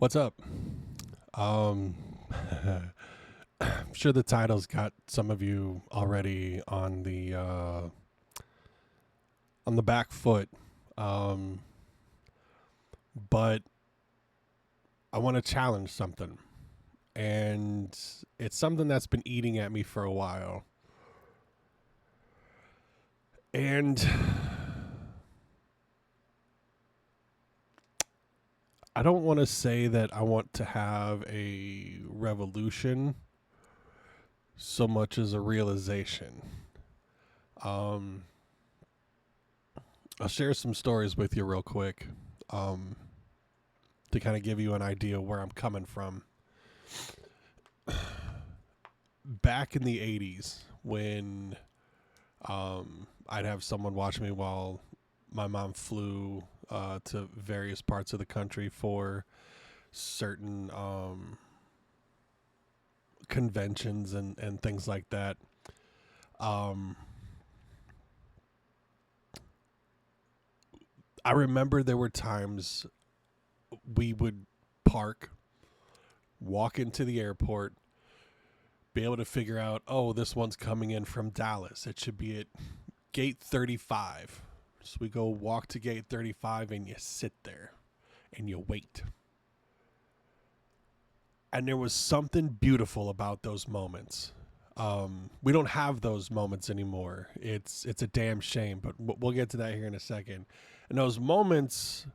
What's up? Um, I'm sure the title's got some of you already on the back foot, um, but I want to challenge something, and it's something that's been eating at me for a while, and I don't want to say that I want to have a revolution so much as a realization. Um, I'll share some stories with you real quick. Um, to kind of give you an idea where I'm coming from. Back in the 80s, when I'd have someone watch me while my mom flew to various parts of the country for certain conventions and things like that. Um, I remember there were times we would park, walk into the airport, be able to figure out, oh, this one's coming in from Dallas. It should be at gate 35. So we go walk to gate 35 and you sit there and you wait. And there was something beautiful about those moments. We don't have those moments anymore. It's a damn shame, but we'll get to that here in a second. And those moments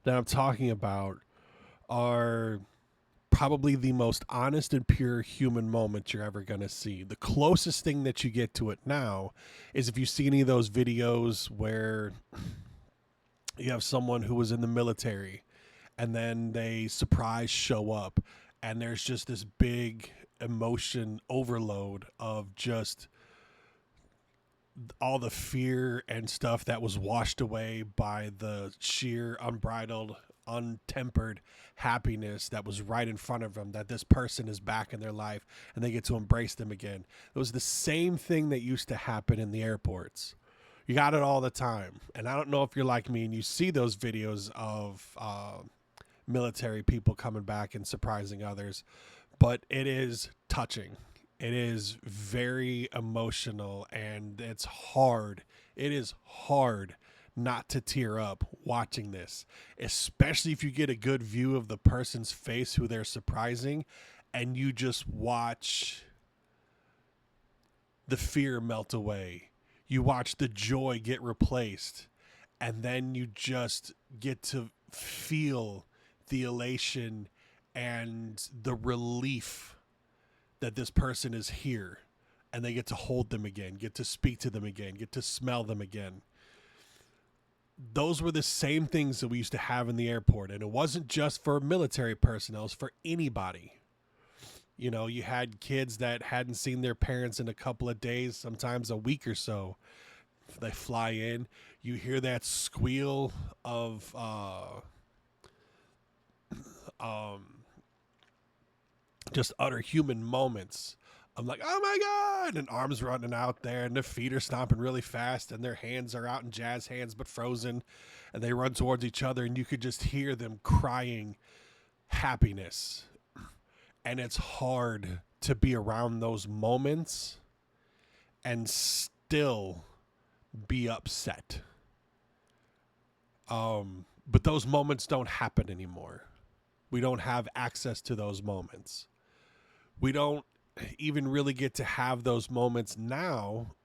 that I'm talking about are probably the most honest and pure human moment you're ever going to see. The closest thing that you get to it now is if you see any of those videos where you have someone who was in the military and then they surprise show up and there's just this big emotion overload of just all the fear and stuff that was washed away by the sheer unbridled untempered happiness that was right in front of them, that this person is back in their life and they get to embrace them again. It was the same thing that used to happen in the airports. You got it all the time. And I don't know if you're like me and you see those videos of military people coming back and surprising others, but it is touching. It is very emotional and it's hard. It is hard not to tear up watching this, especially if you get a good view of the person's face who they're surprising and you just watch the fear melt away. You watch the joy get replaced, and then you just get to feel the elation and the relief that this person is here and they get to hold them again, get to speak to them again, get to smell them again. Those were the same things that we used to have in the airport. And it wasn't just for military personnel, it was for anybody. You know, you had kids that hadn't seen their parents in a couple of days, sometimes a week or so. They fly in, you hear that squeal of just utter human moments. I'm like, oh my God, and arms running out there, and their feet are stomping really fast, and their hands are out in jazz hands but frozen, and they run towards each other, and you could just hear them crying happiness. And it's hard to be around those moments and still be upset. But those moments don't happen anymore. We don't have access to those moments. We don't even really get to have those moments now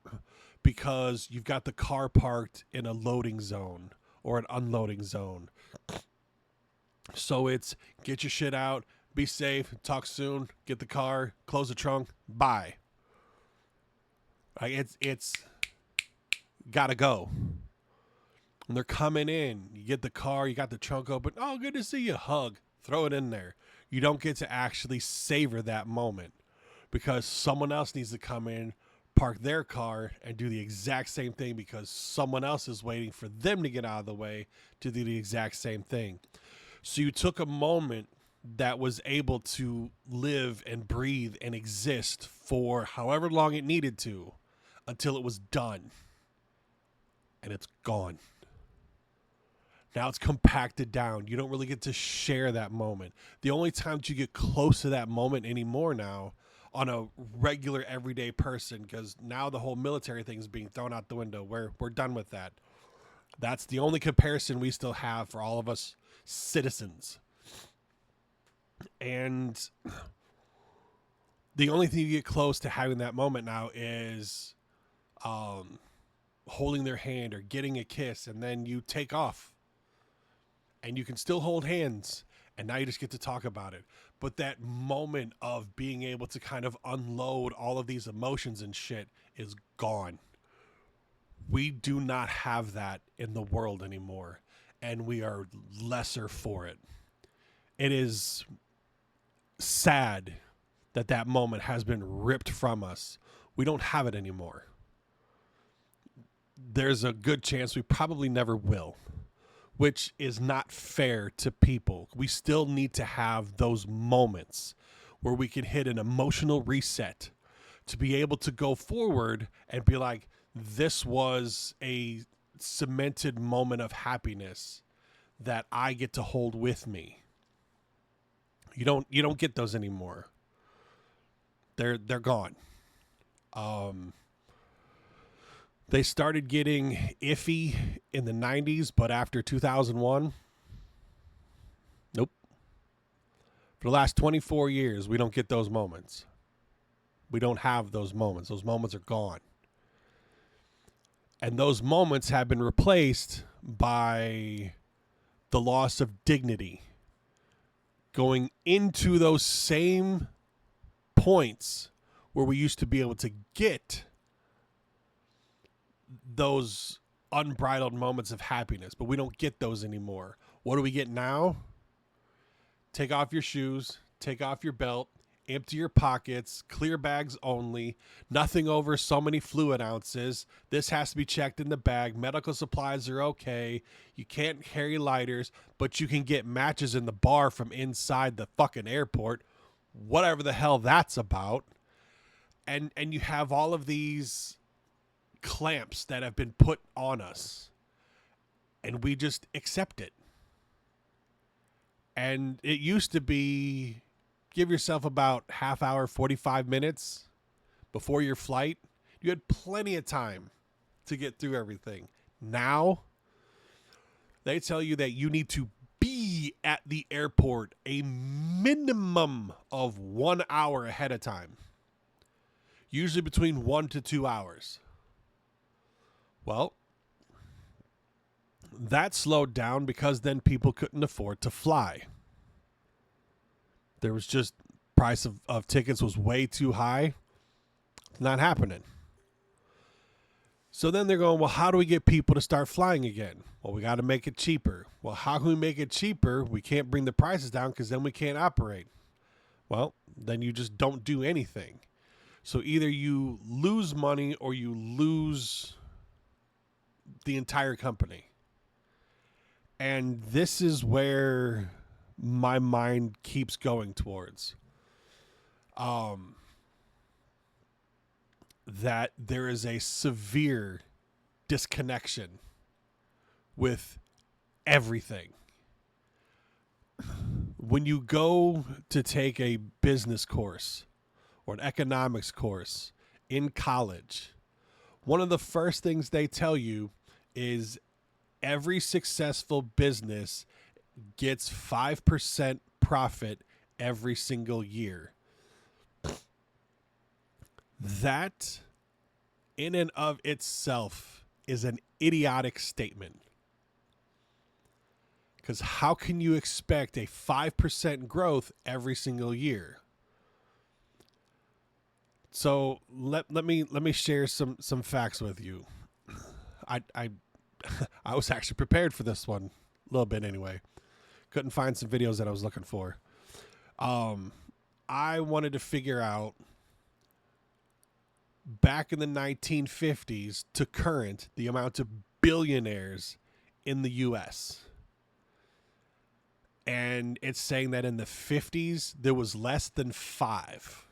because you've got the car parked in a loading zone or an unloading zone. So it's get your shit out, be safe, talk soon, get the car, close the trunk, bye. Like it's gotta go. And they're coming in. You get the car, you got the trunk open. Oh, good to see you. Hug. Throw it in there. You don't get to actually savor that moment because someone else needs to come in, park their car, and do the exact same thing because someone else is waiting for them to get out of the way to do the exact same thing. So you took a moment that was able to live and breathe and exist for however long it needed to until it was done. And it's gone. Now it's compacted down. You don't really get to share that moment. The only times you get close to that moment anymore now on a regular everyday person, because now the whole military thing is being thrown out the window. We're done with that. That's the only comparison we still have for all of us citizens. And the only thing you get close to having that moment now is holding their hand or getting a kiss, and then you take off. And you can still hold hands, and now you just get to talk about it. But that moment of being able to kind of unload all of these emotions and shit is gone. We do not have that in the world anymore, and we are lesser for it. It is sad that that moment has been ripped from us. We don't have it anymore. There's a good chance we probably never will, which is not fair to people. We still need to have those moments where we can hit an emotional reset to be able to go forward and be like, this was a cemented moment of happiness that I get to hold with me. You don't get those anymore. They're gone. They started getting iffy in the 90s, but after 2001, nope. For the last 24 years, we don't get those moments. We don't have those moments. Those moments are gone. And those moments have been replaced by the loss of dignity. Going into those same points where we used to be able to get those unbridled moments of happiness, but we don't get those anymore. What do we get now? Take off your shoes, take off your belt, empty your pockets, clear bags only, nothing over so many fluid ounces. This has to be checked in the bag. Medical supplies are okay. You can't carry lighters, but you can get matches in the bar from inside the fucking airport. Whatever the hell that's about. And you have all of these clamps that have been put on us, and we just accept it. And it used to be, give yourself about half hour, 45 minutes before your flight. You had plenty of time to get through everything. Now they tell you that you need to be at the airport a minimum of 1 hour ahead of time, usually between 1 to 2 hours. Well, that slowed down because then people couldn't afford to fly. There was just, price of tickets was way too high. It's not happening. So then they're going, well, how do we get people to start flying again? Well, we got to make it cheaper. Well, how can we make it cheaper? We can't bring the prices down because then we can't operate. Well, then you just don't do anything. So either you lose money or you lose the entire company. And this is where my mind keeps going towards. That there is a severe disconnection with everything. When you go to take a business course or an economics course in college, one of the first things they tell you is every successful business gets 5% profit every single year. That in and of itself is an idiotic statement. Because how can you expect a 5% growth every single year? So let me share some facts with you. I was actually prepared for this one a little bit anyway. Couldn't find some videos that I was looking for. I wanted to figure out back in the 1950s to current the amount of billionaires in the U.S. And it's saying that in the 50s, there was less than 5.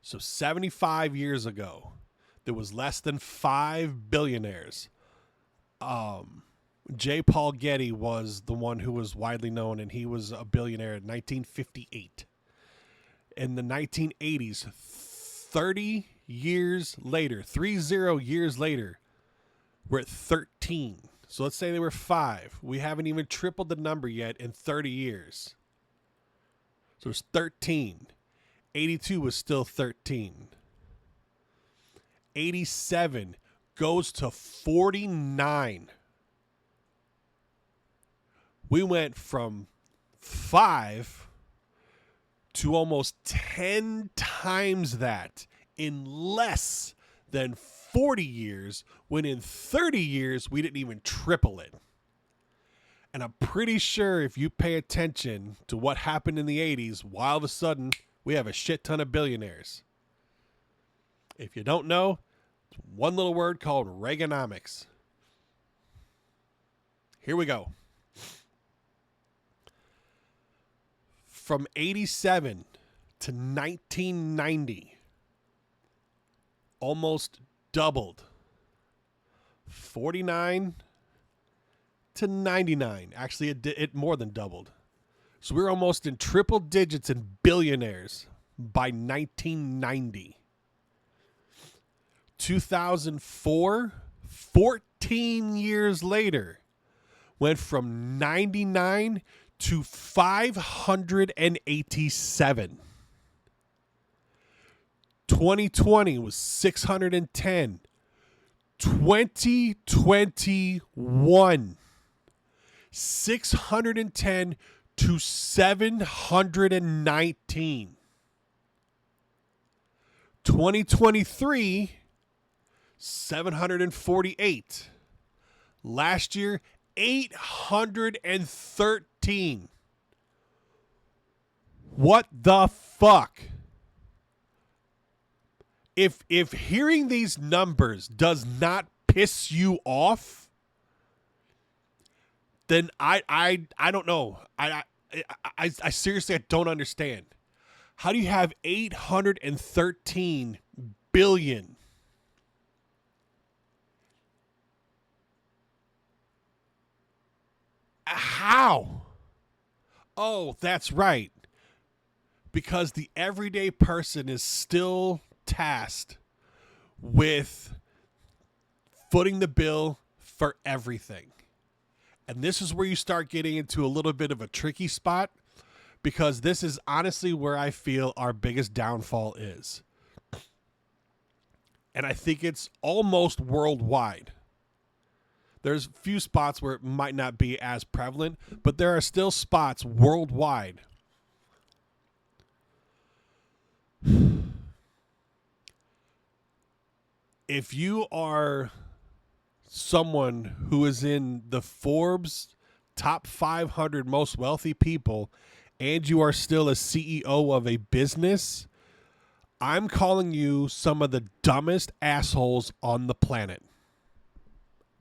So 75 years ago, there was less than 5 billionaires. J. Paul Getty was the one who was widely known, and he was a billionaire in 1958. In the 1980s, 30 years later, 30 years later, we're at 13. So let's say they were 5. We haven't even tripled the number yet in 30 years. So it's 13. 82 was still 13. 87 goes to 49. We went from 5 to almost 10 times that in less than 40 years, when in 30 years, we didn't even triple it. And I'm pretty sure if you pay attention to what happened in the 80s, why all of a sudden we have a shit ton of billionaires. If you don't know, it's one little word called Reaganomics. Here we go. From 87 to 1990, almost doubled. 49 to 99. Actually, it more than doubled. So we're almost in triple digits in billionaires by 1990. 2004, 14 years later, went from 99 to 587. 2020 was 610. 2021, 610 to 719. 2023, 748. Last year, 813. What the fuck? If hearing these numbers does not piss you off, then I don't know. I seriously, I don't understand. How do you have 813 billion? How? Oh, that's right. Because the everyday person is still tasked with footing the bill for everything. And this is where you start getting into a little bit of a tricky spot, because this is honestly where I feel our biggest downfall is. And I think it's almost worldwide. There's a few spots where it might not be as prevalent, but there are still spots worldwide. If you are someone who is in the Forbes top 500 most wealthy people and you are still a CEO of a business, I'm calling you some of the dumbest assholes on the planet.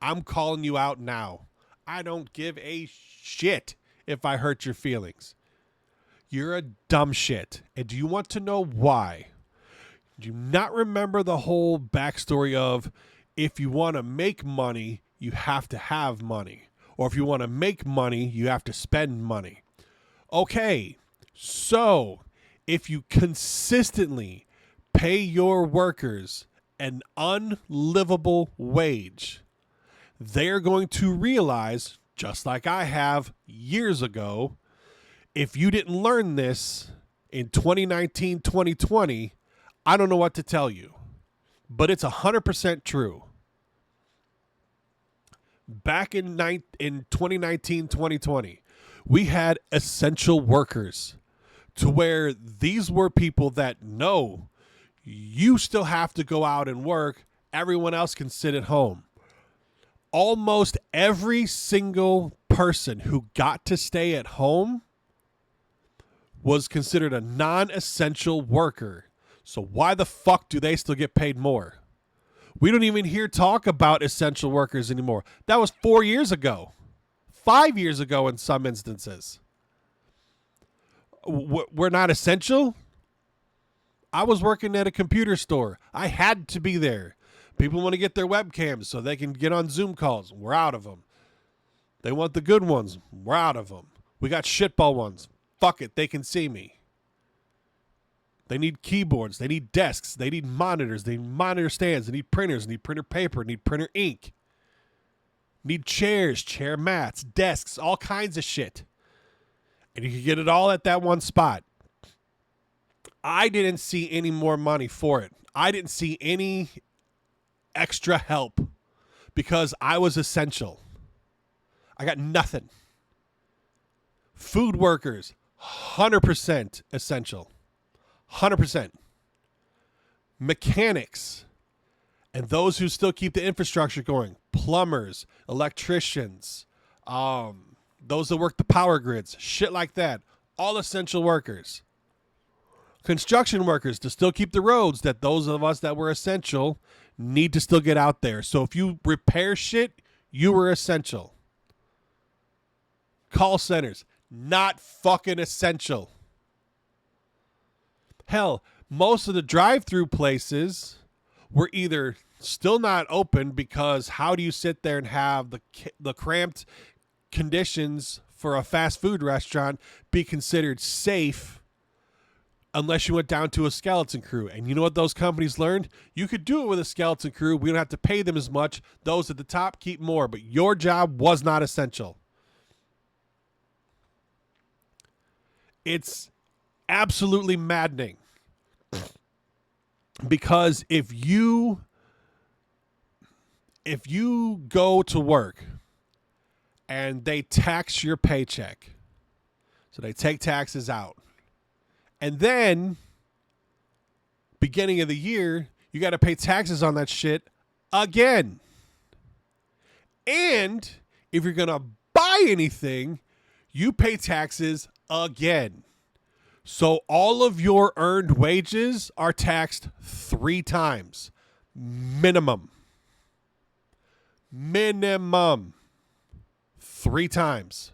I'm calling you out now. I don't give a shit if I hurt your feelings. You're a dumb shit. And do you want to know why? Do you not remember the whole backstory of if you want to make money, you have to have money? Or if you want to make money, you have to spend money. Okay, so if you consistently pay your workers an unlivable wage, they're going to realize, just like I have years ago, if you didn't learn this in 2019, 2020, I don't know what to tell you. But it's 100% true. Back in 2019, 2020, we had essential workers to where these were people that know you still have to go out and work. Everyone else can sit at home. Almost every single person who got to stay at home was considered a non-essential worker. So why the fuck do they still get paid more? We don't even hear talk about essential workers anymore. That was 4 years ago. 5 years ago in some instances. We're not essential? I was working at a computer store. I had to be there. People want to get their webcams so they can get on Zoom calls. We're out of them. They want the good ones. We're out of them. We got shitball ones. Fuck it. They can see me. They need keyboards. They need desks. They need monitors. They need monitor stands. They need printers. They need printer paper. They need printer ink. Need chairs, chair mats, desks, all kinds of shit. And you can get it all at that one spot. I didn't see any more money for it. I didn't see any extra help because I was essential. I got nothing. Food workers, 100% essential. 100%. Mechanics and those who still keep the infrastructure going. Plumbers, electricians, those that work the power grids, shit like that. All essential workers. Construction workers to still keep the roads that those of us that were essential need to still get out there. So if you repair shit, you were essential. Call centers, not fucking essential. Hell, most of the drive-through places were either still not open because how do you sit there and have the cramped conditions for a fast food restaurant be considered safe unless you went down to a skeleton crew? And you know what those companies learned? You could do it with a skeleton crew. We don't have to pay them as much. Those at the top keep more, but your job was not essential. It's absolutely maddening because if you go to work and they tax your paycheck, so they take taxes out, and then beginning of the year, you got to pay taxes on that shit again. And if you're going to buy anything, you pay taxes again. So all of your earned wages are taxed 3 times. Minimum. 3 times.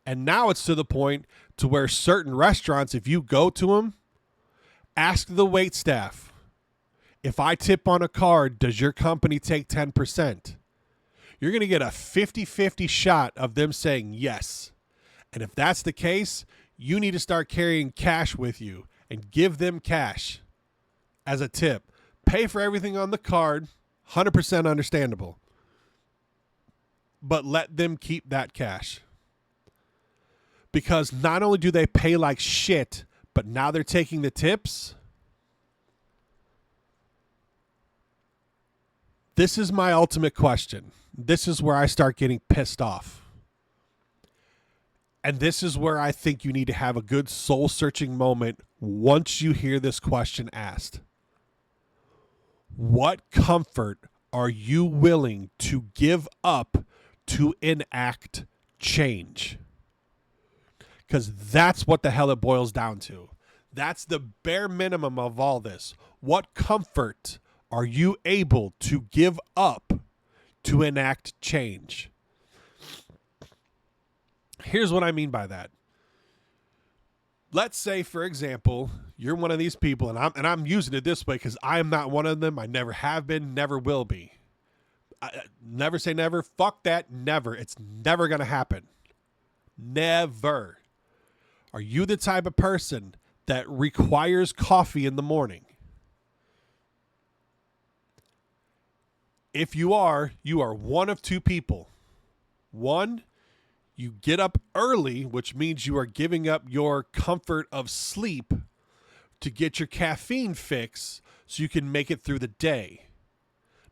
And now it's to the point to where certain restaurants, if you go to them, ask the wait staff, if I tip on a card, does your company take 10%? You're going to get a 50-50 shot of them saying yes. And if that's the case, you need to start carrying cash with you and give them cash as a tip. Pay for everything on the card, 100% understandable. But let them keep that cash. Because not only do they pay like shit, but now they're taking the tips. This is my ultimate question. This is where I start getting pissed off. And this is where I think you need to have a good soul-searching moment once you hear this question asked. What comfort are you willing to give up to enact change? Because that's what the hell it boils down to. That's the bare minimum of all this. What comfort are you able to give up to enact change? Here's what I mean by that. Let's say, for example, you're one of these people, and I'm using it this way because I am not one of them. I never have been, never will be. Never say never. Fuck that. Never. It's never going to happen. Never. Are you the type of person that requires coffee in the morning? If you are one of 2 people. One, you get up early, which means you are giving up your comfort of sleep to get your caffeine fix so you can make it through the day.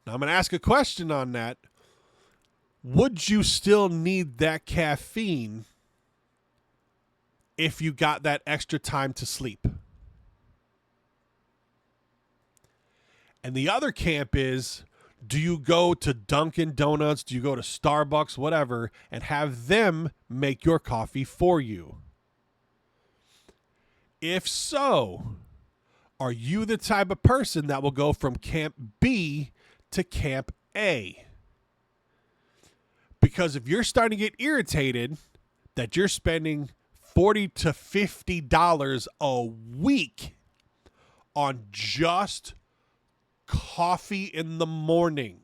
Now, I'm going to ask a question on that. Would you still need that caffeine if you got that extra time to sleep? And the other camp is, do you go to Dunkin' Donuts, do you go to Starbucks, whatever, and have them make your coffee for you? If so, are you the type of person that will go from Camp B to Camp A? Because if you're starting to get irritated that you're spending $40 to $50 a week on just coffee in the morning,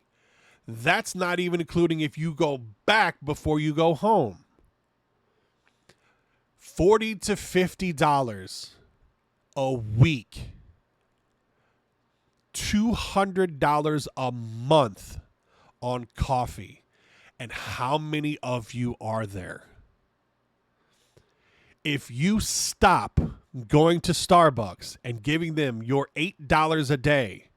That's not even including if you go back before you go home. $40 to $50 a week. $200 a month on coffee. And how many of you are there? If you stop going to Starbucks and giving them your $8 a day,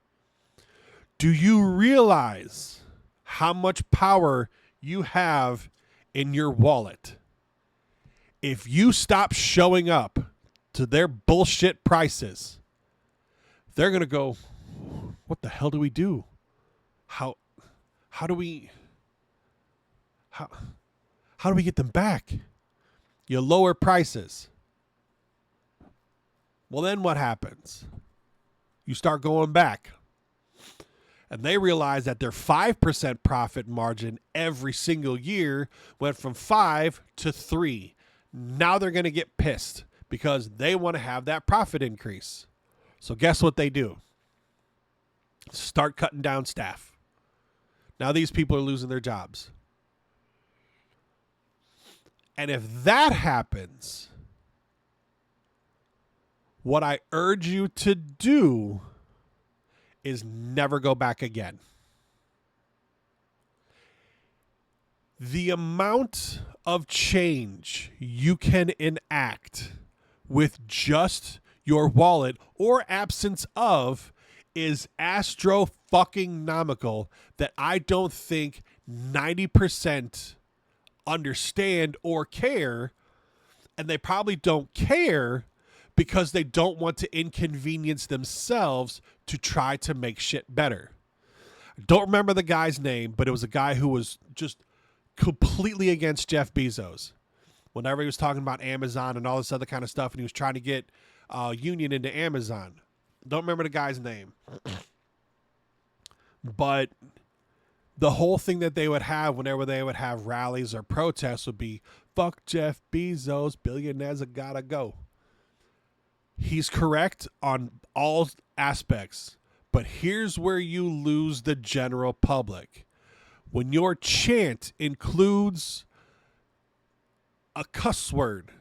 do you realize how much power you have in your wallet? If you stop showing up to their bullshit prices, they're going to go, what the hell do we do? How do we get them back? You lower prices. Well, then what happens? You start going back. And they realize that their 5% profit margin every single year went from 5 to 3. Now they're going to get pissed because they want to have that profit increase. So guess what they do? Start cutting down staff. Now these people are losing their jobs. And if that happens, what I urge you to do is never go back again. The amount of change you can enact with just your wallet or absence of is astro-fucking-nomical that I don't think 90% understand or care, and they probably don't care because they don't want to inconvenience themselves to try to make shit better. I don't remember the guy's name, but it was a guy who was just completely against Jeff Bezos. Whenever he was talking about Amazon and all this other kind of stuff, and he was trying to get Union into Amazon. Don't remember the guy's name. But the whole thing that they would have whenever they would have rallies or protests would be, fuck Jeff Bezos, billionaires have gotta go. He's correct on all aspects, but here's where you lose the general public. When your chant includes a cuss word,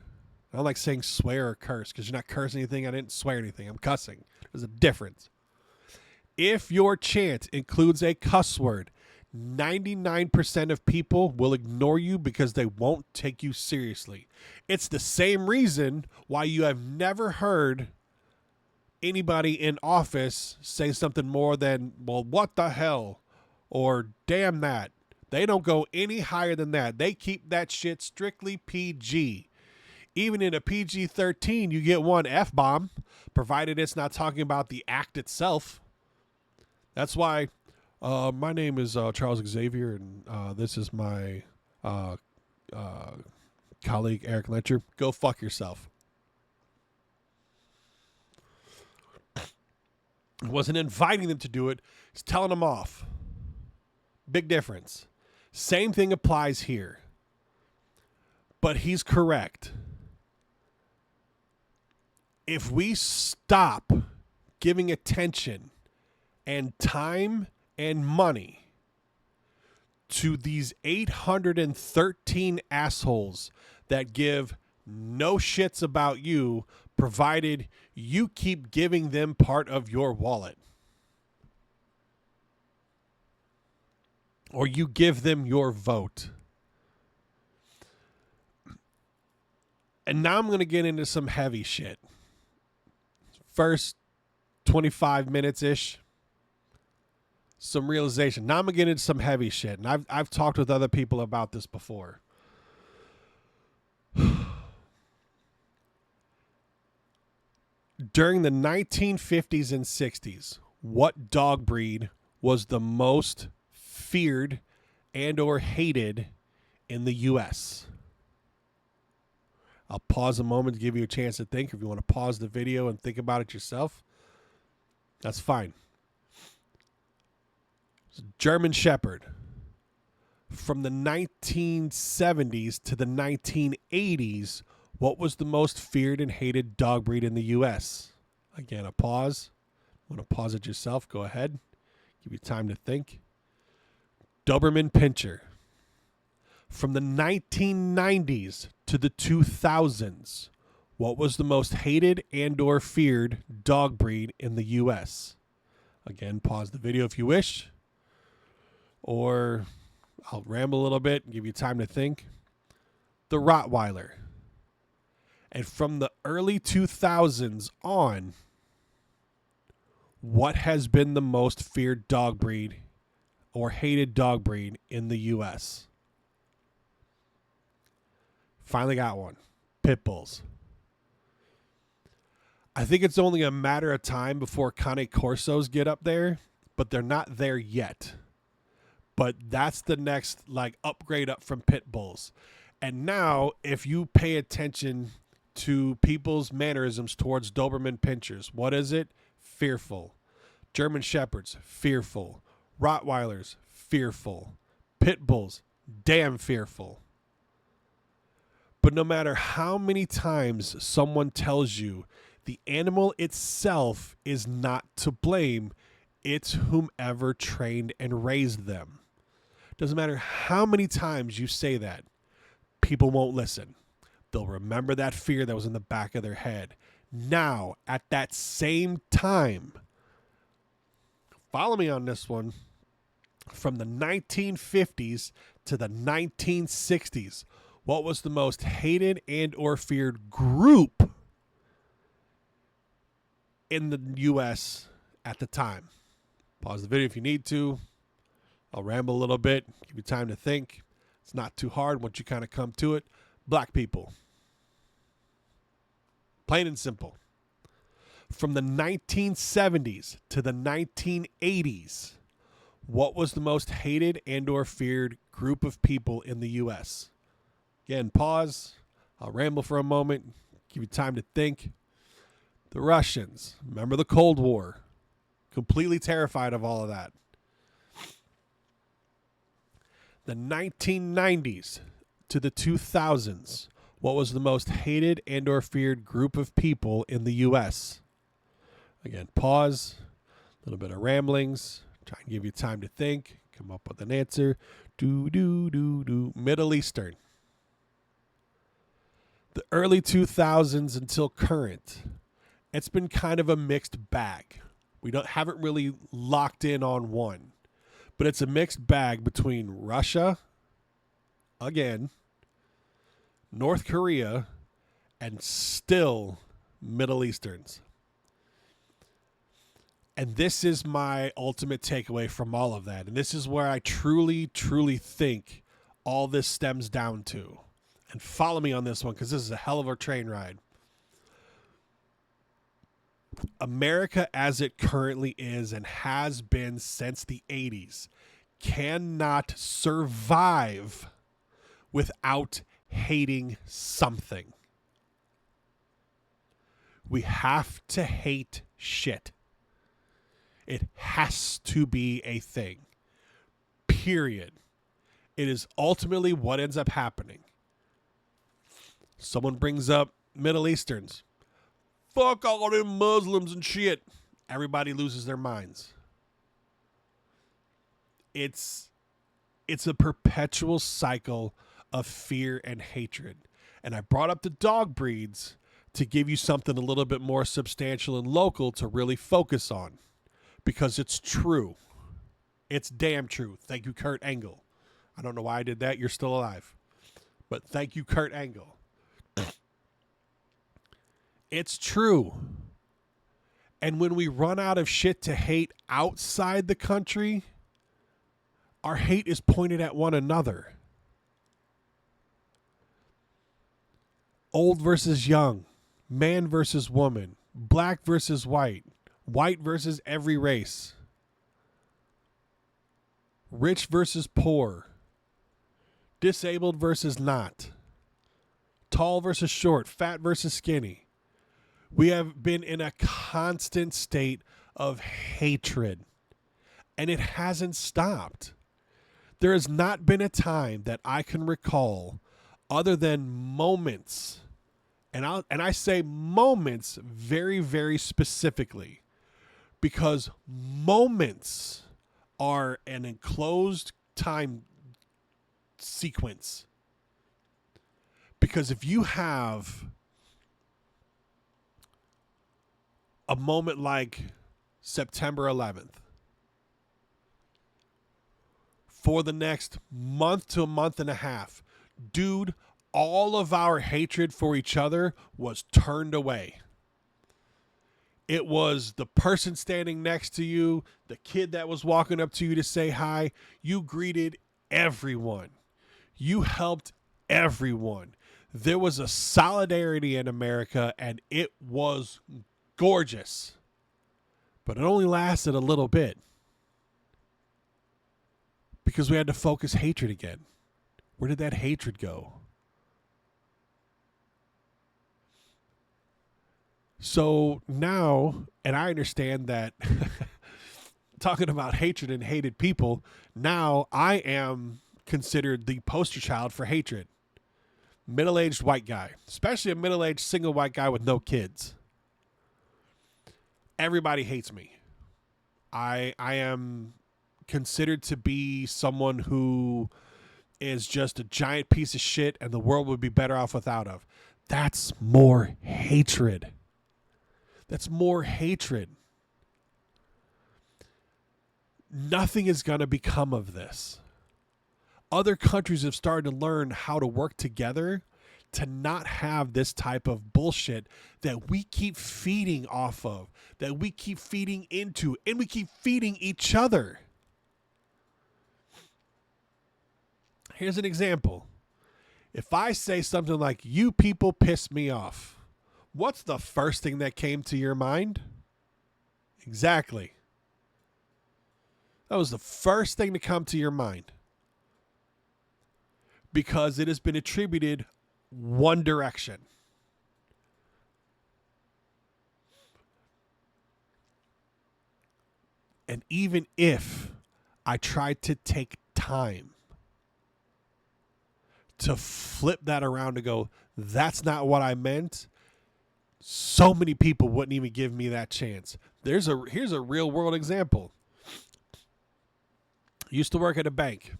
I don't like saying swear or curse because you're not cursing anything. I didn't swear anything. I'm cussing. There's a difference. If your chant includes a cuss word, 99% of people will ignore you because they won't take you seriously. It's the same reason why you have never heard anybody in office say something more than, well, what the hell? Or damn that. They don't go any higher than that. They keep that shit strictly PG. Even in a PG-13, you get one F-bomb, provided it's not talking about the act itself. That's why my name is Charles Xavier, and this is my colleague, Eric Letcher. Go fuck yourself. I wasn't inviting them to do it. It's telling them off. Big difference. Same thing applies here. But he's correct. If we stop giving attention and time and money to these 813 assholes that give no shits about you, provided you keep giving them part of your wallet, or you give them your vote. And now I'm going to get into some heavy shit. First 25 minutes-ish, some realization. Now I'm going to get into some heavy shit. And I've talked with other people about this before. During the 1950s and 60s, what dog breed was the most feared and or hated in the U.S.? I'll pause a moment to give you a chance to think. If you want to pause the video and think about it yourself, that's fine. German Shepherd. From the 1970s to the 1980s, what was the most feared and hated dog breed in the U.S.? Again, a pause. Want to pause it yourself? Go ahead. Give you time to think. Doberman Pinscher. From the 1990s to the 2000s, what was the most hated and or feared dog breed in the U.S.? Again, pause the video if you wish, or I'll ramble a little bit and give you time to think. The Rottweiler. And from the early 2000s on, what has been the most feared dog breed or hated dog breed in the U.S.? Finally got one. Pit Bulls. I think it's only a matter of time before Cane Corsos get up there, but they're not there yet. But that's the next upgrade up from Pit Bulls. And now, if you pay attention to people's mannerisms towards Doberman Pinschers, what is it? Fearful. German Shepherds, fearful. Rottweilers, fearful. Pit Bulls, damn fearful. But no matter how many times someone tells you the animal itself is not to blame, it's whomever trained and raised them. Doesn't matter how many times you say that, people won't listen. They'll remember that fear that was in the back of their head. Now, at that same time, follow me on this one, from the 1950s to the 1960s, what was the most hated and or feared group in the U.S. at the time? Pause the video if you need to. I'll ramble a little bit, give you time to think. It's not too hard once you kind of come to it. Black people. Plain and simple. From the 1970s to the 1980s, what was the most hated and or feared group of people in the U.S.? Again, pause. I'll ramble for a moment, give you time to think. The Russians. Remember the Cold War. Completely terrified of all of that. The 1990s to the 2000s, what was the most hated and or feared group of people in the U.S.? Again, pause. A little bit of ramblings. Try and give you time to think. Come up with an answer. Middle Eastern. The early 2000s until current, it's been kind of a mixed bag. We haven't really locked in on one, but it's a mixed bag between Russia, again, North Korea, and still Middle Easterns. And this is my ultimate takeaway from all of that. And this is where I truly, truly think all this stems down to. And follow me on this one, because this is a hell of a train ride. America, as it currently is and has been since the 80s, cannot survive without hating something. We have to hate shit. It has to be a thing. Period. It is ultimately what ends up happening. Someone brings up Middle Easterns. Fuck all them Muslims and shit. Everybody loses their minds. It's a perpetual cycle of fear and hatred. And I brought up the dog breeds to give you something a little bit more substantial and local to really focus on. Because it's true. It's damn true. Thank you, Kurt Angle. I don't know why I did that. You're still alive. But thank you, Kurt Angle. It's true. And when we run out of shit to hate outside the country, our hate is pointed at one another. Old versus young, man versus woman, black versus white versus every race, rich versus poor, disabled versus not, tall versus short, fat versus skinny. We have been in a constant state of hatred, and it hasn't stopped. There has not been a time that I can recall, other than moments, and I say moments very, very specifically, because moments are an enclosed time sequence. Because if you have a moment like September 11th, for the next month to a month and a half, dude, all of our hatred for each other was turned away. It was the person standing next to you, the kid that was walking up to you to say hi. You greeted everyone. You helped everyone. There was a solidarity in America, and it was gorgeous. But it only lasted a little bit because we had to focus hatred again. Where did that hatred go? So now, and I understand that talking about hatred and hated people, now I am considered the poster child for hatred. Middle-aged white guy, especially a middle-aged single white guy with no kids. Everybody hates me. I am considered to be someone who is just a giant piece of shit and the world would be better off without of. That's more hatred. That's more hatred. Nothing is going to become of this. Other countries have started to learn how to work together to not have this type of bullshit that we keep feeding off of, that we keep feeding into, and we keep feeding each other. Here's an example. If I say something like, you people piss me off, what's the first thing that came to your mind? Exactly. That was the first thing to come to your mind. Because it has been attributed one direction. And even if I tried to take time to flip that around to go, that's not what I meant, so many people wouldn't even give me that chance. Here's a real world example. I used to work at a bank.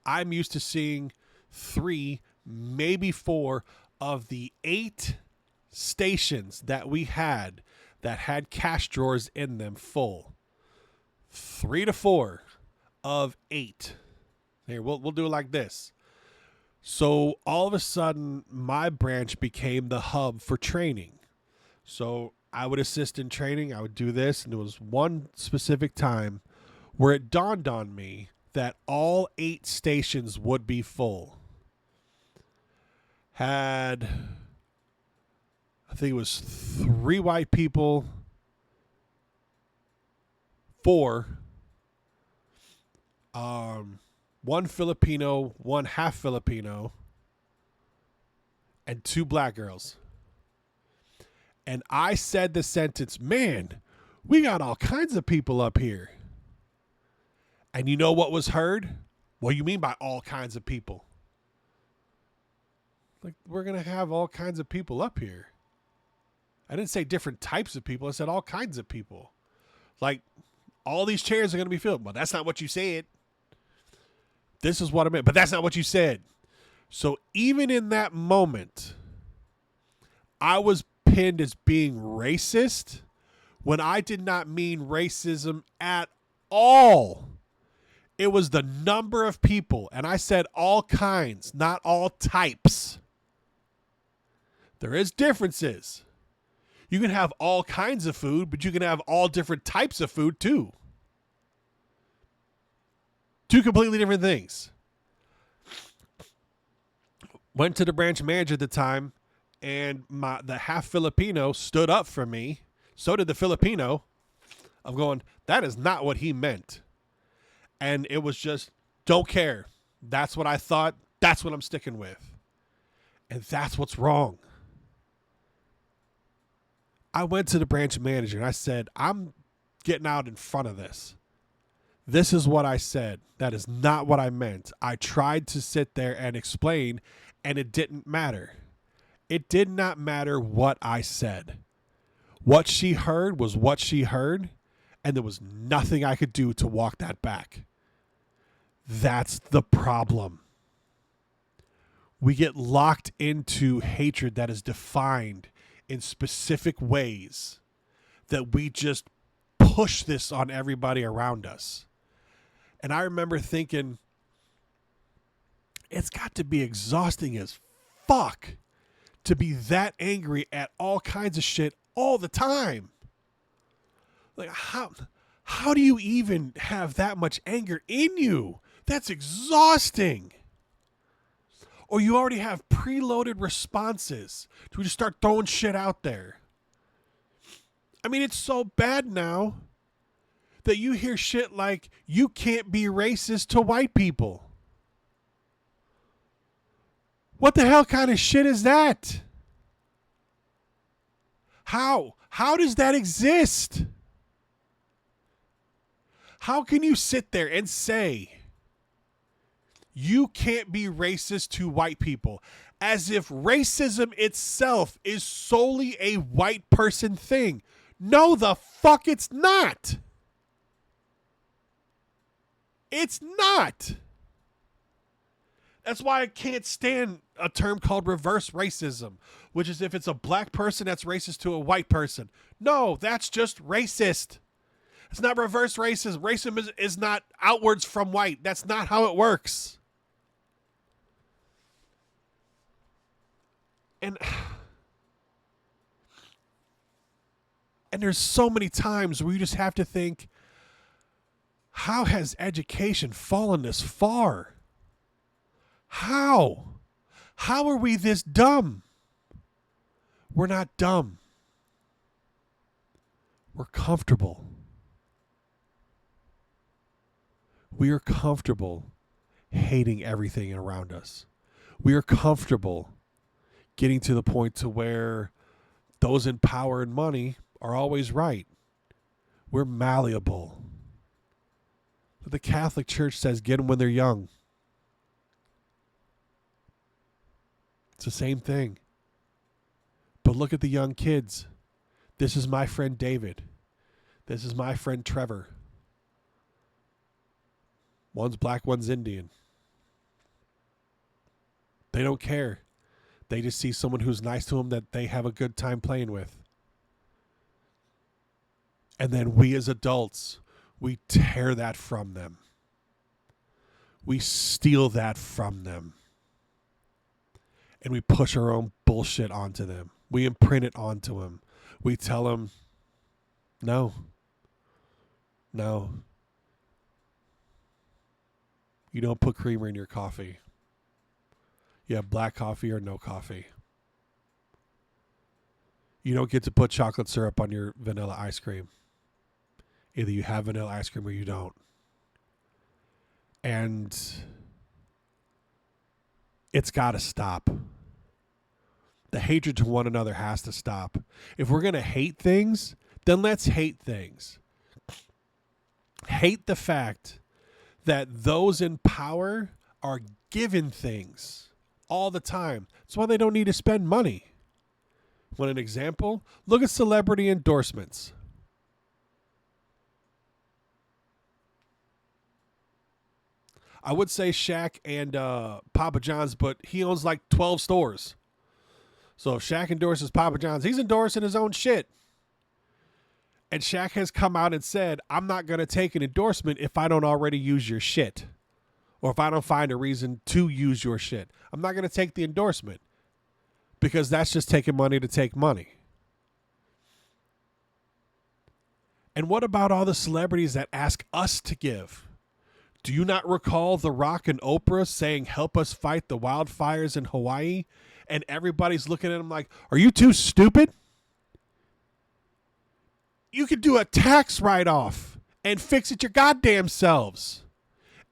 I'm used to seeing 3, maybe 4 of the 8 stations that we had that had cash drawers in them full. 3 to 4 of 8. Here, we'll do it like this. So all of a sudden, my branch became the hub for training. So I would assist in training. I would do this. And there was one specific time where it dawned on me that all 8 stations would be full. Had, I think it was 3 white people, 4, 1 Filipino, 1 half Filipino, and 2 black girls. And I said the sentence, man, we got all kinds of people up here. And you know what was heard? What do you mean by all kinds of people? Like, we're going to have all kinds of people up here. I didn't say different types of people. I said all kinds of people. Like, all these chairs are going to be filled. Well, that's not what you said. This is what I meant. But that's not what you said. So even in that moment, I was pinned as being racist when I did not mean racism at all. It was the number of people. And I said all kinds, not all types. There is differences. You can have all kinds of food, but you can have all different types of food too. 2 completely different things. Went to the branch manager at the time, and the half Filipino stood up for me. So did the Filipino. I'm going, that is not what he meant. And it was just, don't care. That's what I thought. That's what I'm sticking with. And that's what's wrong. I went to the branch manager and I said, I'm getting out in front of this. This is what I said. That is not what I meant. I tried to sit there and explain, and it didn't matter. It did not matter what I said. What she heard was what she heard, and there was nothing I could do to walk that back. That's the problem. We get locked into hatred that is defined in specific ways that we just push this on everybody around us. And I remember thinking, it's got to be exhausting as fuck to be that angry at all kinds of shit all the time. Like, how do you even have that much anger in you? That's exhausting. Or you already have preloaded responses. Do we just start throwing shit out there? I mean, it's so bad now that you hear shit like, you can't be racist to white people. What the hell kind of shit is that? How? How does that exist? How can you sit there and say you can't be racist to white people as if racism itself is solely a white person thing? No, the fuck it's not. It's not. That's why I can't stand a term called reverse racism, which is if it's a black person that's racist to a white person. No, that's just racist. It's not reverse racism. Racism is not outwards from white. That's not how it works. And there's so many times where you just have to think, how has education fallen this far? How? How are we this dumb? We're not dumb. We're comfortable. We are comfortable hating everything around us. We are comfortable getting to the point to where those in power and money are always right. We're malleable. But the Catholic Church says get them when they're young. It's the same thing. But look at the young kids. This is my friend David. This is my friend Trevor. One's black, one's Indian. They don't care. They just see someone who's nice to them that they have a good time playing with. And then we as adults, we tear that from them. We steal that from them. And we push our own bullshit onto them. We imprint it onto them. We tell them, no. You don't put creamer in your coffee. You have black coffee or no coffee. You don't get to put chocolate syrup on your vanilla ice cream. Either you have vanilla ice cream or you don't. And it's got to stop. The hatred to one another has to stop. If we're going to hate things, then let's hate things. Hate the fact that those in power are given things all the time. That's why they don't need to spend money. Want an example? Look at celebrity endorsements. I would say Shaq and Papa John's, but he owns like 12 stores. So if Shaq endorses Papa John's, he's endorsing his own shit. And Shaq has come out and said, I'm not going to take an endorsement if I don't already use your shit. Or if I don't find a reason to use your shit. I'm not going to take the endorsement. Because that's just taking money to take money. And what about all the celebrities that ask us to give? Do you not recall The Rock and Oprah saying, help us fight the wildfires in Hawaii? And everybody's looking at them like, are you too stupid? You could do a tax write-off and fix it your goddamn selves.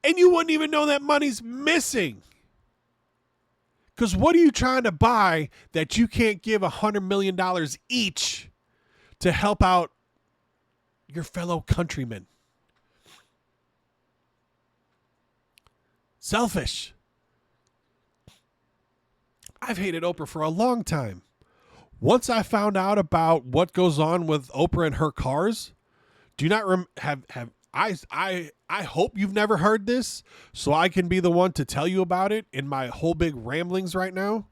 And you wouldn't even know that money's missing. Because what are you trying to buy that you can't give $100 million each to help out your fellow countrymen? Selfish. I've hated Oprah for a long time. Once I found out about what goes on with Oprah and her cars, do you not have I hope you've never heard this, so I can be the one to tell you about it in my whole big ramblings right now.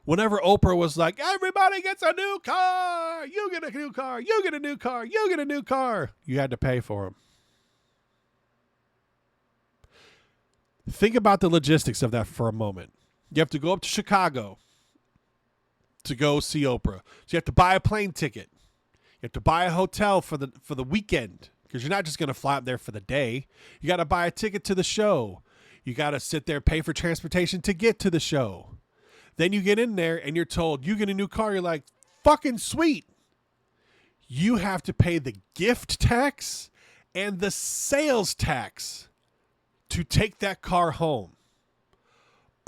Whenever Oprah was like, everybody gets a new car, you get a new car, you get a new car, you get a new car, you had to pay for them. Think about the logistics of that for a moment. You have to go up to Chicago to go see Oprah. So you have to buy a plane ticket. You have to buy a hotel for the weekend, because you're not just going to fly up there for the day. You got to buy a ticket to the show. You got to sit there, pay for transportation to get to the show. Then you get in there and you're told you get a new car. You're like, fucking sweet. You have to pay the gift tax and the sales tax to take that car home.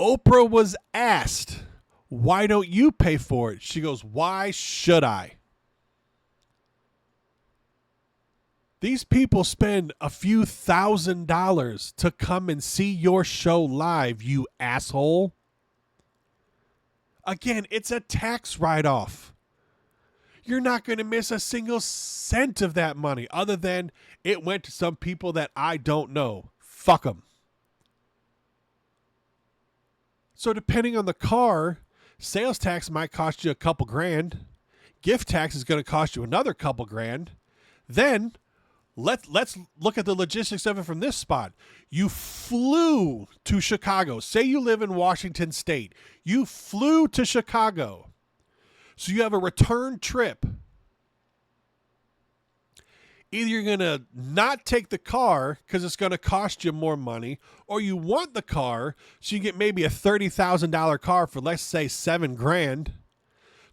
Oprah was asked, why don't you pay for it? She goes, why should I? These people spend a few $1,000s to come and see your show live, you asshole. Again, it's a tax write-off. You're not going to miss a single cent of that money, other than it went to some people that I don't know. Fuck them. So depending on the car, sales tax might cost you a couple grand. Gift tax is going to cost you another couple grand. Then let's look at the logistics of it from this spot. You flew to Chicago. Say you live in Washington State. You flew to Chicago. So you have a return trip. Either you're going to not take the car because it's going to cost you more money, or you want the car so you get maybe a $30,000 car for, let's say, $7,000.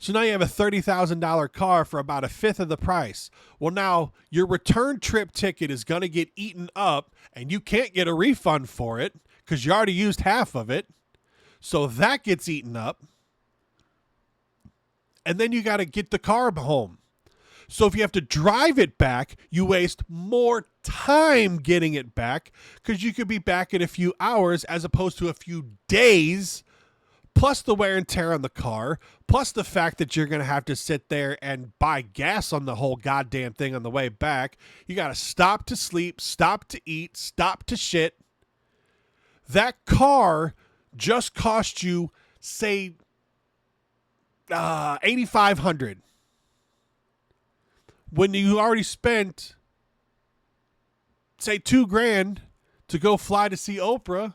So now you have a $30,000 car for about a fifth of the price. Well, now your return trip ticket is going to get eaten up and you can't get a refund for it because you already used half of it. So that gets eaten up. And then you got to get the car home. So if you have to drive it back, you waste more time getting it back because you could be back in a few hours as opposed to a few days, plus the wear and tear on the car, plus the fact that you're going to have to sit there and buy gas on the whole goddamn thing on the way back. You got to stop to sleep, stop to eat, stop to shit. That car just cost you, say, $8,500. When you already spent, say, $2,000 to go fly to see Oprah.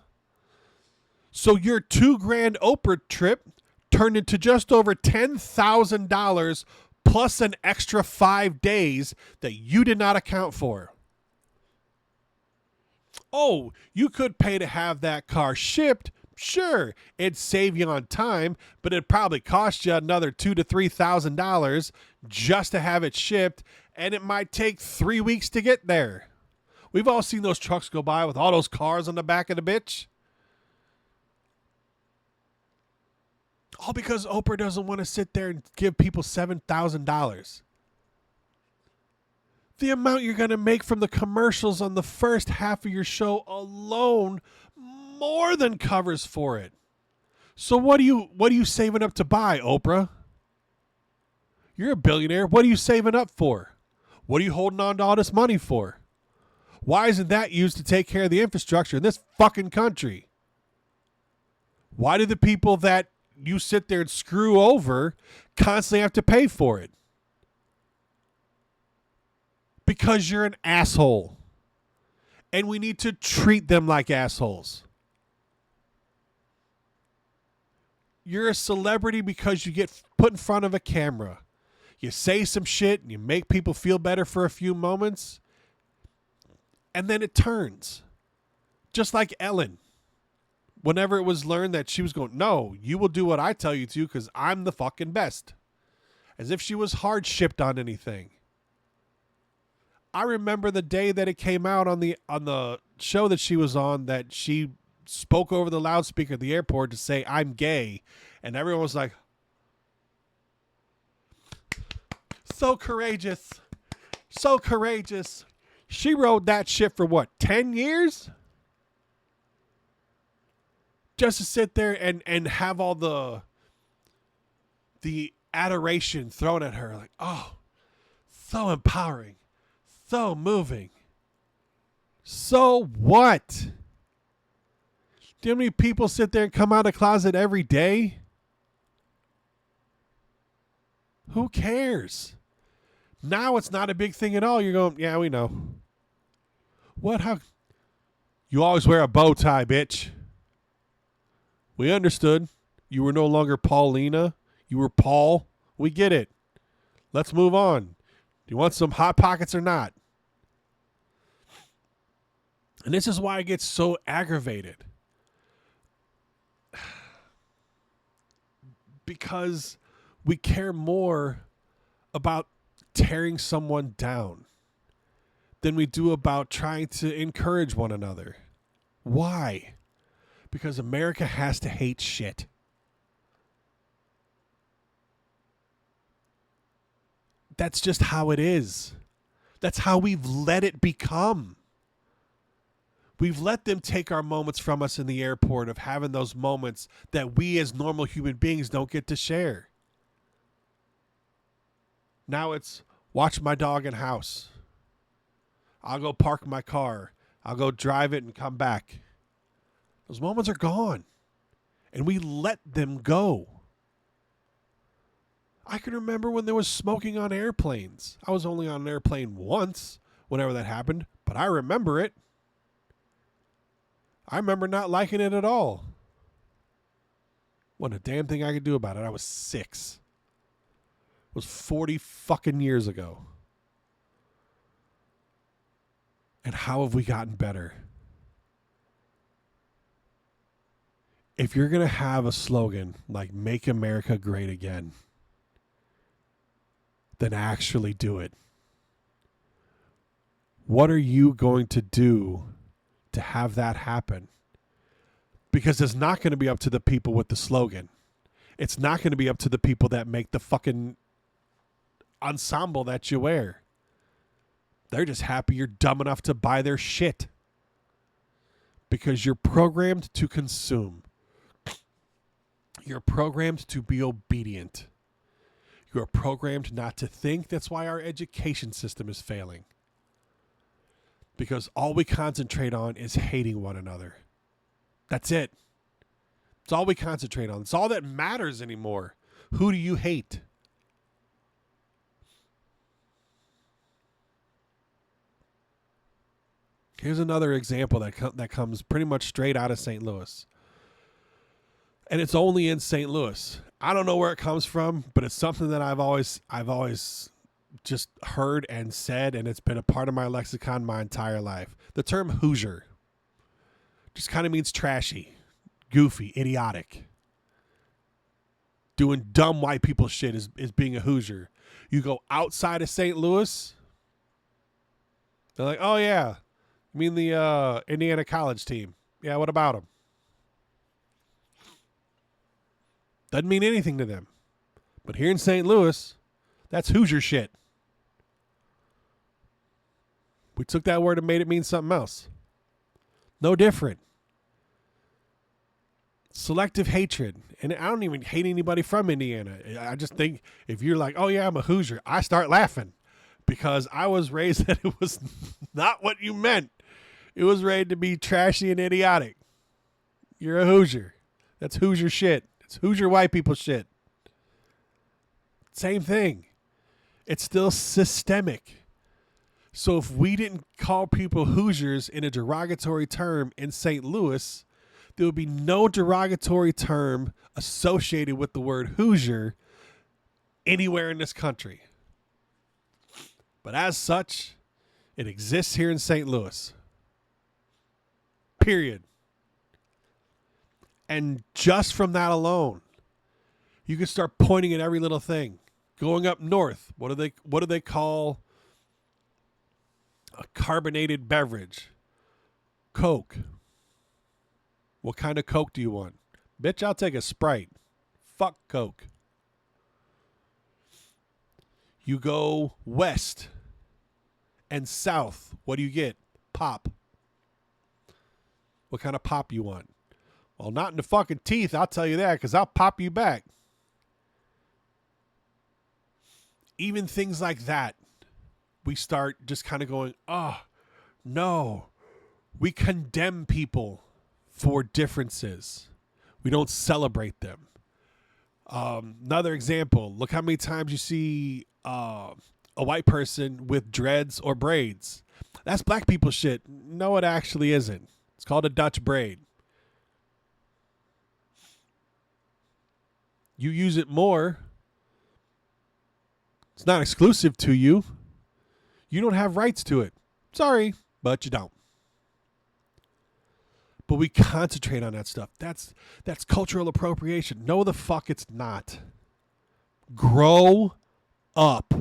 So your $2,000 Oprah trip turned into just over $10,000 plus an extra 5 days that you did not account for. Oh, you could pay to have that car shipped. Sure, it'd save you on time, but it'd probably cost you another $2,000 to $3,000 just to have it shipped, and it might take 3 weeks to get there. We've all seen those trucks go by with all those cars on the back of the bitch. All because Oprah doesn't want to sit there and give people $7,000. The amount you're going to make from the commercials on the first half of your show alone more than covers for it. So what are you saving up to buy, Oprah? You're a billionaire. What are you saving up for? What are you holding on to all this money for? Why isn't that used to take care of the infrastructure in this fucking country? Why do the people that you sit there and screw over constantly have to pay for it? Because you're an asshole. And we need to treat them like assholes. You're a celebrity because you get put in front of a camera. You say some shit and you make people feel better for a few moments. And then it turns. Just like Ellen. Whenever it was learned that she was going, no, you will do what I tell you to because I'm the fucking best. As if she was hard shipped on anything. I remember the day that it came out on the show that she was on, that she spoke over the loudspeaker at the airport to say, I'm gay. And everyone was like, so courageous. So courageous. She rode that shit for what, 10 years? Just to sit there and have all the adoration thrown at her. Like, oh, so empowering. So moving. So what? Do you know how many people sit there and come out of the closet every day? Who cares? Now it's not a big thing at all. You're going, yeah, we know. What? How? You always wear a bow tie, bitch. We understood. You were no longer Paulina. You were Paul. We get it. Let's move on. Do you want some Hot Pockets or not? And this is why I get so aggravated. Because we care more about tearing someone down than we do about trying to encourage one another. Why? Because America has to hate shit. That's just how it is. That's how we've let it become. We've let them take our moments from us in the airport of having those moments that we as normal human beings don't get to share. Now it's watch my dog in house. I'll go park my car. I'll go drive it and come back. Those moments are gone. And we let them go. I can remember when there was smoking on airplanes. I was only on an airplane once, whenever that happened, but I remember it. I remember not liking it at all. Wasn't a damn thing I could do about it. I was 6. It was 40 fucking years ago. And how have we gotten better? If you're going to have a slogan like "Make America Great Again," then actually do it. What are you going to do to have that happen? Because it's not going to be up to the people with the slogan. It's not going to be up to the people that make the fucking ensemble that you wear. They're just happy you're dumb enough to buy their shit. Because you're programmed to consume. You're programmed to be obedient. You are programmed not to think. That's why our education system is failing. Because all we concentrate on is hating one another. That's it. It's all we concentrate on. It's all that matters anymore. Who do you hate? Here's another example that comes pretty much straight out of St. Louis. And it's only in St. Louis. I don't know where it comes from, but it's something that I've always just heard and said, and it's been a part of my lexicon my entire life. The term Hoosier just kind of means trashy, goofy, idiotic. Doing dumb white people shit is being a Hoosier. You go outside of St. Louis, they're like, oh yeah, you mean the Indiana college team? Yeah, what about them? Doesn't mean anything to them. But here in St. Louis, that's Hoosier shit. We took that word and made it mean something else. No different. Selective hatred. And I don't even hate anybody from Indiana. I just think if you're like, oh yeah, I'm a Hoosier, I start laughing. Because I was raised that it was not what you meant. It was raised to be trashy and idiotic. You're a Hoosier. That's Hoosier shit. It's Hoosier white people shit. Same thing. It's still systemic. So if we didn't call people Hoosiers in a derogatory term in St. Louis, there would be no derogatory term associated with the word Hoosier anywhere in this country. But as such, it exists here in St. Louis. Period. And just from that alone, you can start pointing at every little thing. Going up north, what do they call a carbonated beverage? Coke. What kind of Coke do you want? Bitch, I'll take a Sprite. Fuck Coke. You go west and south, what do you get? Pop. What kind of pop you want? Well, not in the fucking teeth, I'll tell you that, because I'll pop you back. Even things like that, we start just kind of going, oh, no, We condemn people for differences. We don't celebrate them. Another example, look how many times you see a white person with dreads or braids. That's black people shit. No, it actually isn't. It's called a Dutch braid. You use it more. It's not exclusive to you. You don't have rights to it. Sorry, but you don't. But we concentrate on that stuff. That's cultural appropriation. No, the fuck it's not. Grow up.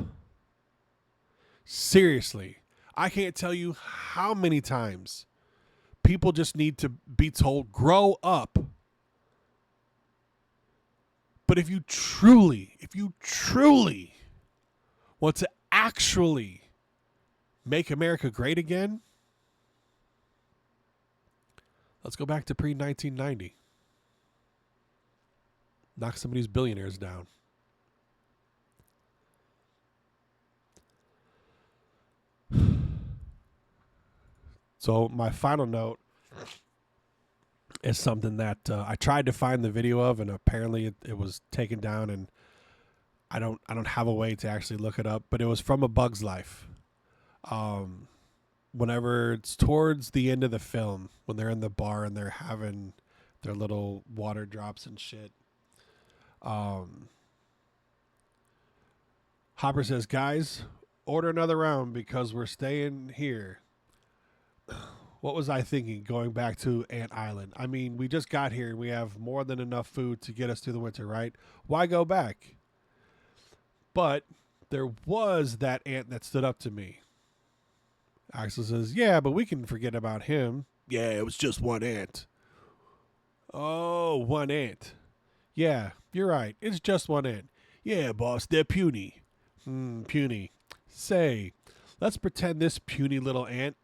Seriously. I can't tell you how many times people just need to be told, grow up. But if you truly want to actually make America great again, let's go back to pre-1990. Knock some of these billionaires down. So my final note is something that I tried to find the video of, and apparently it was taken down, and I don't have a way to actually look it up. But it was from A Bug's Life. Whenever it's towards the end of the film, when they're in the bar and they're having their little water drops and shit, Hopper says, "Guys, order another round because we're staying here." What was I thinking going back to Ant Island? I mean, we just got here and we have more than enough food to get us through the winter, right? Why go back? But there was that ant that stood up to me. Axel says, "Yeah, but we can forget about him." "Yeah, it was just one ant." "Oh, one ant." "Yeah, you're right. It's just one ant." "Yeah, boss, they're puny." Puny. "Say, let's pretend this puny little ant.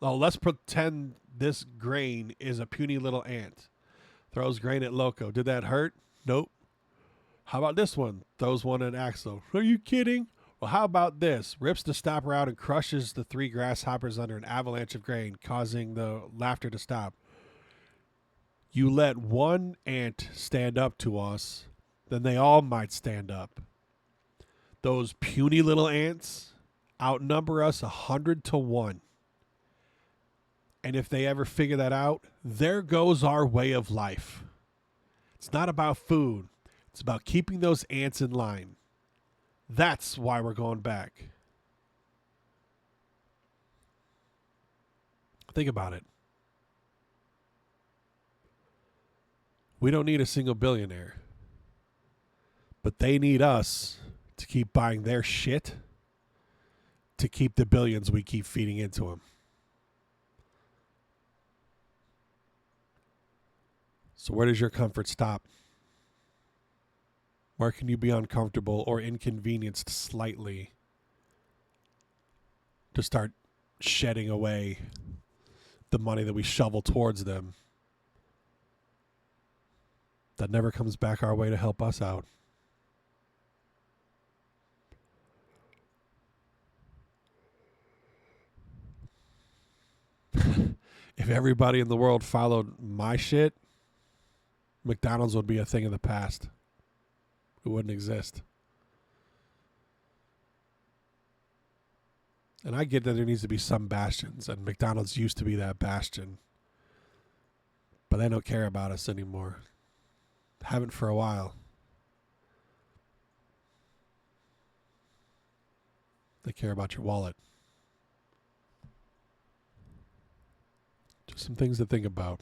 Oh, let's pretend this grain is a puny little ant." Throws grain at Loco. "Did that hurt?" "Nope." "How about this one?" Throws one at Axel. "Are you kidding?" "Well, how about this?" Rips the stopper out and crushes the 3 grasshoppers under an avalanche of grain, causing the laughter to stop. "You let one ant stand up to us, then they all might stand up. Those puny little ants outnumber us 100-1. And if they ever figure that out, there goes our way of life. It's not about food. It's about keeping those ants in line. That's why we're going back." Think about it. We don't need a single billionaire. But they need us to keep buying their shit to keep the billions we keep feeding into them. So where does your comfort stop? Where can you be uncomfortable or inconvenienced slightly to start shedding away the money that we shovel towards them that never comes back our way to help us out? If everybody in the world followed my shit, McDonald's would be a thing of the past. It wouldn't exist. And I get that there needs to be some bastions, and McDonald's used to be that bastion. But they don't care about us anymore. Haven't for a while. They care about your wallet. Just some things to think about.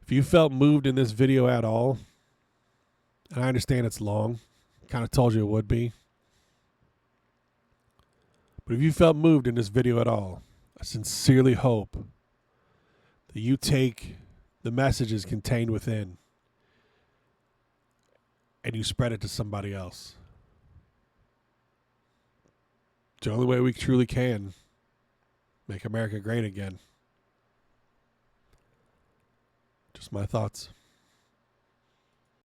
If you felt moved in this video at all, and I understand it's long, kind of told you it would be, but if you felt moved in this video at all, I sincerely hope that you take the messages contained within and you spread it to somebody else. It's the only way we truly can make America great again. Just my thoughts.